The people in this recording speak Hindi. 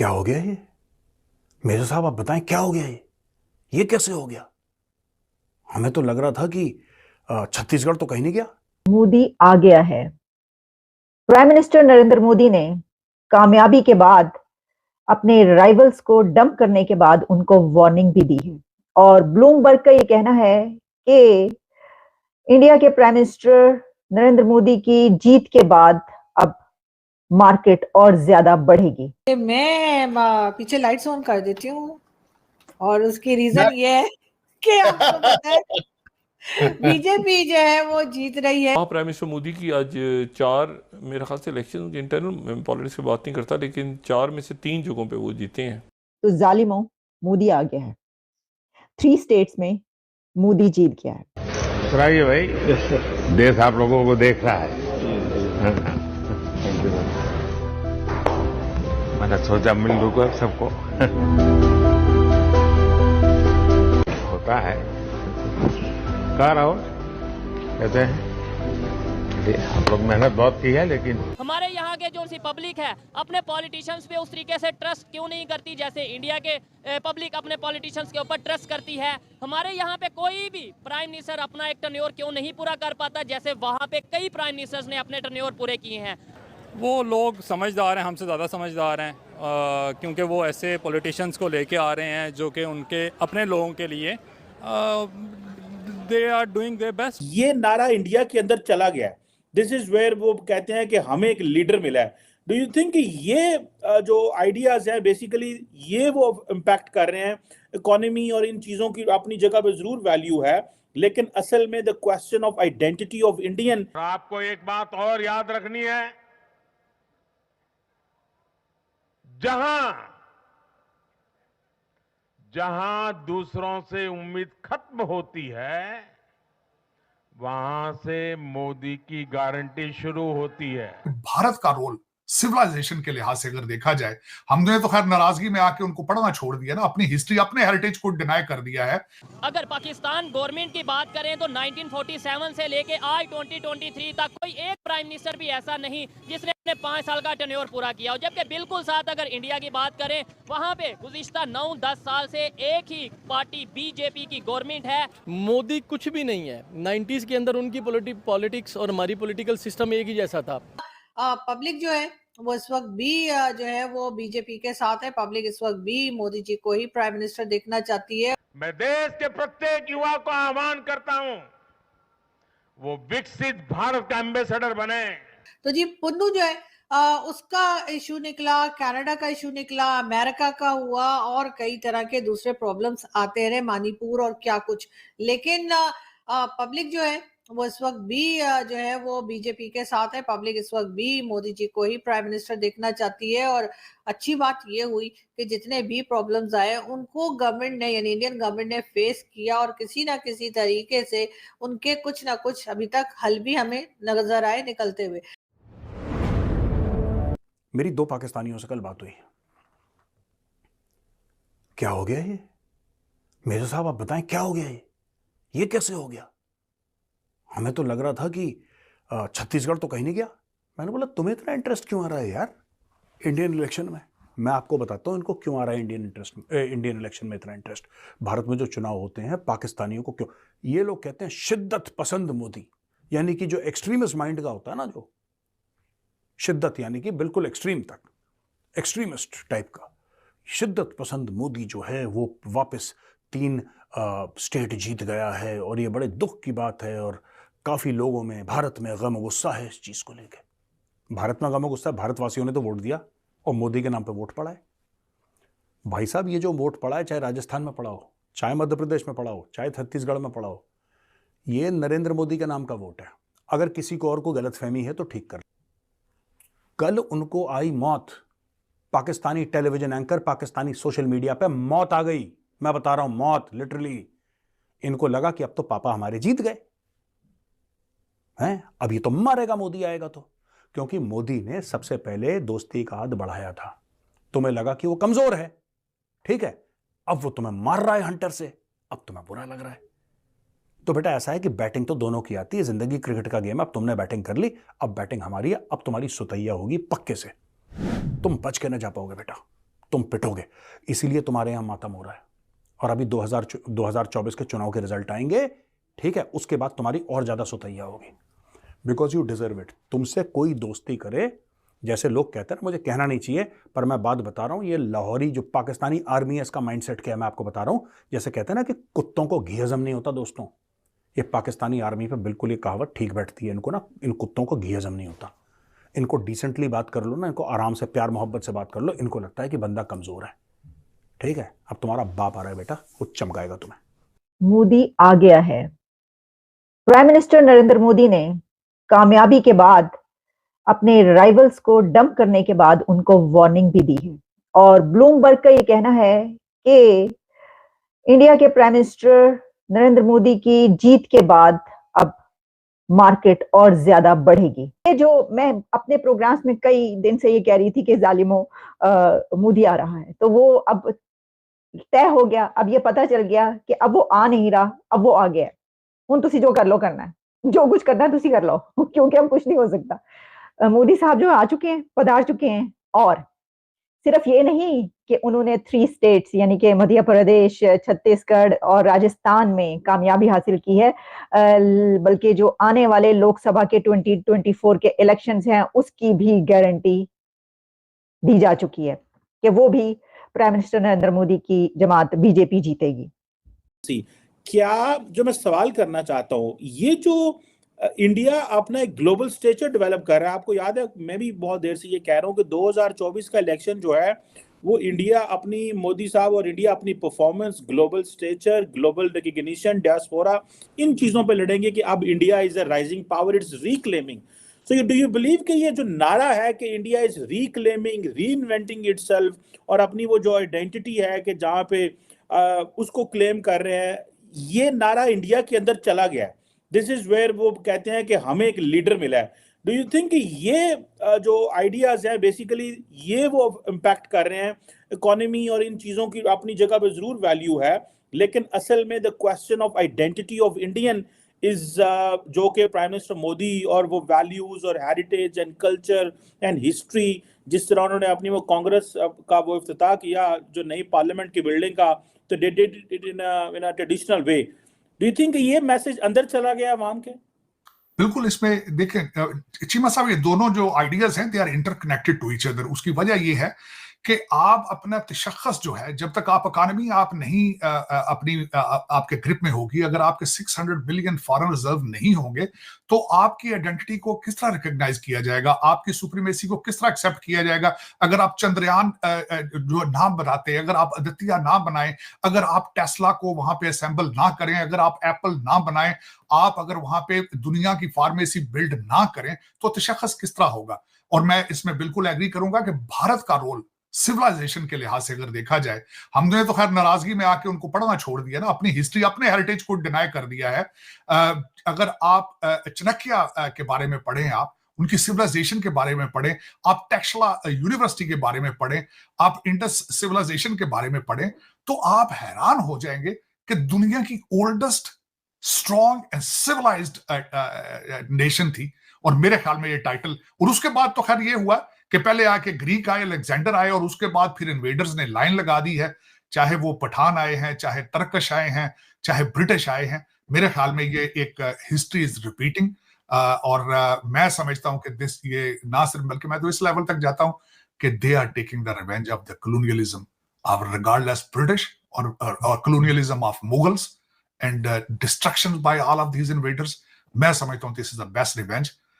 क्या हो गया मेजर साहब, आप बताएं क्या हो गया ये कैसे हो गया? हमें तो लग रहा था कि छत्तीसगढ़ तो कहीं नहीं गया। मोदी आ गया है। प्राइम मिनिस्टर नरेंद्र मोदी ने कामयाबी के बाद अपने राइवल्स को डंप करने के बाद उनको वार्निंग भी दी है। और ब्लूमबर्ग का ये कहना है कि इंडिया के प्राइम मिनिस्टर नरेंद्र मोदी की जीत के बाद अब मार्केट और ज्यादा बढ़ेगी। मैं पीछे लाइट्स ऑन कर देती हूँ और उसकी रीजन ये है कि आपको पता है बीजेपी जो है वो जीत रही है। प्राइम मिनिस्टर मोदी की आज 4 मेरे ख्याल से इलेक्शन इंटरनल पॉलिटिक्स की बात नहीं करता, लेकिन 4 में से 3 जगहों पे वो जीते हैं। तो जालिमों, मोदी आ गया है। 3 स्टेट्स में मोदी जीत गया है। सुनाइए भाई, देश आप लोगों को देख रहा है। मैंने सोचा मिल लूंगा सबको। होता है, कह रहा हूं, कहते हैं हम लोग मेहनत बहुत की है, लेकिन हमारे यहाँ के जो सी पब्लिक है अपने पॉलिटिशियंस पे उस तरीके से ट्रस्ट क्यों नहीं करती जैसे इंडिया के पब्लिक अपने पॉलिटिशियंस के ऊपर ट्रस्ट करती है। हमारे यहाँ पे कोई भी प्राइम मिनिस्टर अपना एक टर्न्योर क्यों नहीं पूरा कर पाता जैसे वहाँ पे कई प्राइम मिनिस्टर्स ने अपने टर्न्योर पूरे किए हैं। वो लोग समझदार हैं, हमसे ज़्यादा समझदार हैं, क्योंकि वो ऐसे पॉलिटिशियंस को लेके आ रहे हैं जो कि उनके अपने लोगों के लिए they are doing their best. ये नारा इंडिया के अंदर चला गया है। दिस इज वेयर वो कहते हैं कि हमें एक लीडर मिला है। डू यू थिंक कि ये जो आइडियाज हैं बेसिकली ये वो इम्पैक्ट कर रहे हैं? इकोनॉमी और इन चीजों की अपनी जगह पे जरूर वैल्यू है, लेकिन असल में the question of identity of Indian. आपको एक बात और याद रखनी है, जहां दूसरों से उम्मीद खत्म होती है वहां से मोदी की गारंटी शुरू होती है। भारत का रोल सिविलाइजेशन के लिहाज से अगर देखा जाए, हमने तो खैर नाराजगी में आके उनको पढ़ना छोड़ दिया ना, अपनी हिस्ट्री अपने हेरिटेज को डिनाई कर दिया है। अगर पाकिस्तान गवर्नमेंट की बात करें तो 1947 से लेके आज 2023 तक कोई एक प्राइम मिनिस्टर भी ऐसा नहीं जिसने अपने 5 साल का टेन्योर पूरा किया हो। जबकि बिल्कुल साथ अगर इंडिया की बात करें वहां पे गुज़िश्ता 9-10 साल से एक ही पार्टी बीजेपी की गवर्नमेंट है। मोदी कुछ भी नहीं है। 90s के अंदर उनकी पॉलिटिक्स और हमारी पॉलिटिकल सिस्टम एक ही जैसा था। पब्लिक जो है वो इस वक्त भी जो है वो बीजेपी के साथ है। पब्लिक इस वक्त भी मोदी जी को ही प्राइम मिनिस्टर देखना चाहती है। मैं देश के प्रत्येक युवा को आह्वान करता हूं वो विकसित भारत का एम्बेसडर बने। तो जी पुन्नू जो है उसका इशू निकला, कनाडा का इशू निकला, अमेरिका का हुआ और कई तरह के दूसरे प्रॉब्लम्स आते रहे, मणिपुर और क्या कुछ। लेकिन पब्लिक जो है वो इस वक्त भी जो है वो बीजेपी के साथ है। पब्लिक इस वक्त भी मोदी जी को ही प्राइम मिनिस्टर देखना चाहती है। और अच्छी बात ये हुई कि जितने भी प्रॉब्लम्स आए उनको गवर्नमेंट ने यानी इंडियन गवर्नमेंट ने फेस किया और किसी ना किसी तरीके से उनके कुछ ना कुछ अभी तक हल भी हमें नजर आए निकलते हुए। मेरी 2 पाकिस्तानियों से कल बात हुई। क्या हो गया मेजर साहब, आप बताएं क्या हो गया ये कैसे हो गया? हमें तो लग रहा था कि छत्तीसगढ़ तो कहीं नहीं गया। मैंने बोला तुम्हें इतना इंटरेस्ट क्यों आ रहा है यार इंडियन इलेक्शन में? मैं आपको बताता हूं इनको क्यों आ रहा है इंडियन इलेक्शन में इतना इंटरेस्ट। भारत में जो चुनाव होते हैं पाकिस्तानियों को क्यों, ये लोग कहते हैं शिद्दत पसंद मोदी, यानी कि जो एक्सट्रीमिस्ट माइंड का होता है ना, जो शिद्दत यानी कि बिल्कुल एक्सट्रीम तक एक्सट्रीमिस्ट टाइप का, शिद्दत पसंद मोदी जो है वो वापस 3 स्टेट जीत गया है। और ये बड़े दुख की बात है और काफ़ी लोगों में भारत में गम गुस्सा है इस चीज़ को लेकर। भारत में गम गुस्सा, भारतवासियों ने तो वोट दिया और मोदी के नाम पे वोट पड़ा है। भाई साहब ये जो वोट पड़ा है, चाहे राजस्थान में पड़ा हो, चाहे मध्य प्रदेश में पड़ा हो, चाहे छत्तीसगढ़ में पड़ा हो, ये नरेंद्र मोदी के नाम का वोट है। अगर किसी को और को गलतफहमी है तो ठीक कर। कल उनको आई मौत, Pakistani television anchor, Pakistani social media पे मौत आ गई। मैं बता रहा हूं मौत, लिटरली। इनको लगा कि अब तो पापा हमारे जीत गए हैं, अब ये तो मारेगा मोदी आएगा तो, क्योंकि मोदी ने सबसे पहले दोस्ती का हाथ बढ़ाया था। तुम्हें लगा कि वो कमजोर है, ठीक है, अब वो तुम्हें मार रहा है हंटर से, अब तुम्हें बुरा लग रहा है। तो बेटा ऐसा है कि बैटिंग तो दोनों की आती है, जिंदगी क्रिकेट का गेम है। अब तुमने बैटिंग कर ली, अब बैटिंग हमारी है, अब तुम्हारी सुतैया होगी पक्के से, तुम बच के न जा पाओगे बेटा, तुम पिटोगे, इसीलिए तुम्हारे यहां मातम हो रहा है। और अभी 2024 के चुनाव के रिजल्ट आएंगे, ठीक है, उसके बाद तुम्हारी और ज्यादा सुतैया होगी, बिकॉज यू डिजर्व इट। तुमसे कोई दोस्ती करे, जैसे लोग कहते हैं, मुझे कहना नहीं चाहिए पर मैं बात बता रहा हूं, ये लाहौरी जो पाकिस्तानी आर्मी है इसका माइंडसेट क्या है मैं आपको बता रहा हूं। जैसे कहते हैं ना कि कुत्तों को घी हजम नहीं होता, दोस्तों ये पाकिस्तानी आर्मी पे बिल्कुल ये कहावत ठीक बैठती है। इनको ना, इन कुत्तों को घी हजम नहीं होता। इनको डिसेंटली बात कर लो ना, इनको आराम से प्यार मोहब्बत से बात कर लो, इनको लगता है कि बंदा कमजोर है। ठीक है, अब तुम्हारा बाप आ रहा है बेटा, वो चमकाएगा तुम्हें। मोदी आ गया है। प्राइम मिनिस्टर नरेंद्र मोदी ने कामयाबी के बाद अपने राइवल्स को डंप करने के बाद उनको वार्निंग भी दी है। और ब्लूमबर्ग का ये कहना है कि इंडिया के प्राइम मिनिस्टर नरेंद्र मोदी की जीत के बाद अब मार्केट और ज्यादा बढ़ेगी। ये जो मैं अपने प्रोग्राम्स में कई दिन से ये कह रही थी कि जालिमों मोदी आ रहा है, तो वो अब तय हो गया। अब ये पता चल गया कि अब वो आ नहीं रहा, अब वो आ गया है। हुन तुसी जो कर लो करना है, जो कुछ करना है तुसी कर लो, क्योंकि हम कुछ नहीं हो सकता। मोदी साहब जो आ चुके हैं, पधार चुके हैं। और सिर्फ ये नहीं कि उन्होंने 3 स्टेट्स यानी कि मध्य प्रदेश, छत्तीसगढ़ और राजस्थान में कामयाबी हासिल की है, बल्कि जो आने वाले लोकसभा के 2024 के इलेक्शंस हैं उसकी भी गारंटी दी जा चुकी है कि वो भी प्राइम मिनिस्टर नरेंद्र मोदी की जमात बीजेपी जीतेगी। क्या जो मैं सवाल करना चाहता हूं, ये जो इंडिया अपना एक ग्लोबल स्टेचर डेवलप कर रहा है, आपको याद है मैं भी बहुत देर से ये कह रहा हूं कि 2024 का इलेक्शन जो है वो इंडिया अपनी, मोदी साहब और इंडिया अपनी performance, global stature, global recognition, diaspora, इन चीजों पे लड़ेंगे कि अब India is a rising power, it's reclaiming. So do you believe कि ये जो नारा है कि India is reclaiming, reinventing itself, और अपनी वो जो आइडेंटिटी है कि जहां पे उसको क्लेम कर रहे हैं, ये नारा इंडिया के अंदर चला गया है? दिस इज वेयर वो कहते हैं कि हमें एक लीडर मिला है। डू यू थिंक कि ये जो आइडियाज हैं बेसिकली ये वो इम्पैक्ट कर रहे हैं? इकोनॉमी और इन चीजों की अपनी जगह पे जरूर वैल्यू है, लेकिन असल में the question of identity of Indian is जो कि प्राइम मिनिस्टर मोदी और वो वैल्यूज और heritage and culture and history, जिस तरह उन्होंने अपनी वो कांग्रेस का वो इफ्तिताह किया जो नई पार्लियामेंट की बिल्डिंग का, तो they did it in a traditional way. Do you think ये मैसेज अंदर चला गया आवाम के? बिल्कुल। इसमें देखें चीमा साहब, ये दोनों जो आइडियाज हैं they are interconnected to each other. उसकी वजह ये है कि आप अपना तशख्खुस जो है, जब तक आप इकानमी आप नहीं अपनी आपके ग्रिप में होगी, अगर आपके 600 बिलियन फॉरेन रिजर्व नहीं होंगे तो आपकी आइडेंटिटी को किस तरह रिकॉग्नाइज किया जाएगा, आपकी सुप्रीमेसी को किस तरह एक्सेप्ट किया जाएगा? अगर आप चंद्रयान जो नाम बनाते, अगर आप अदित्य ना बनाएं, अगर आप टेस्ला को वहां पे असेंबल ना करें, अगर आप एप्पल ना बनाएं, आप अगर वहां पे दुनिया की फार्मेसी बिल्ड ना करें, तो तशख्खुस किस तरह होगा? और मैं इसमें बिल्कुल एग्री करूंगा कि भारत का रोल सिविलाइजेशन के लिहाज से अगर देखा जाए, हमने तो खैर नाराजगी में आके उनको पढ़ना छोड़ दिया ना, अपनी हिस्ट्री, अपने हेरिटेज को डिनाई कर दिया है। अगर आप चाणक्य के बारे में पढ़ें, आप उनकी सिविलाइजेशन के बारे में पढ़ें, आप टेक्सला यूनिवर्सिटी के बारे में पढ़ें, आप इंडस सिविलाइजेशन के बारे में पढ़ें, तो आप हैरान हो जाएंगे कि दुनिया की oldest strong and civilised nation थी। और मेरे ख्याल में ये टाइटल, और उसके बाद तो खैर ये हुआ कि पहले आके ग्रीक आए, अलेक्जेंडर आए, और उसके बाद फिर इन्वेडर्स ने लाइन लगा दी है, चाहे वो पठान आए हैं, चाहे तर्कश आए हैं, चाहे ब्रिटिश आए हैं। मेरे ख्याल में ये एक हिस्ट्री इज रिपीटिंग। और मैं समझता हूं कि दिस, ये ना सिर्फ, बल्कि मैं तो इस लेवल तक जाता हूं कि they are taking the revenge of the colonialism of regardless British or colonialism of Mughals and destruction by all of these invaders. मैं समझता हूं this is the best revenge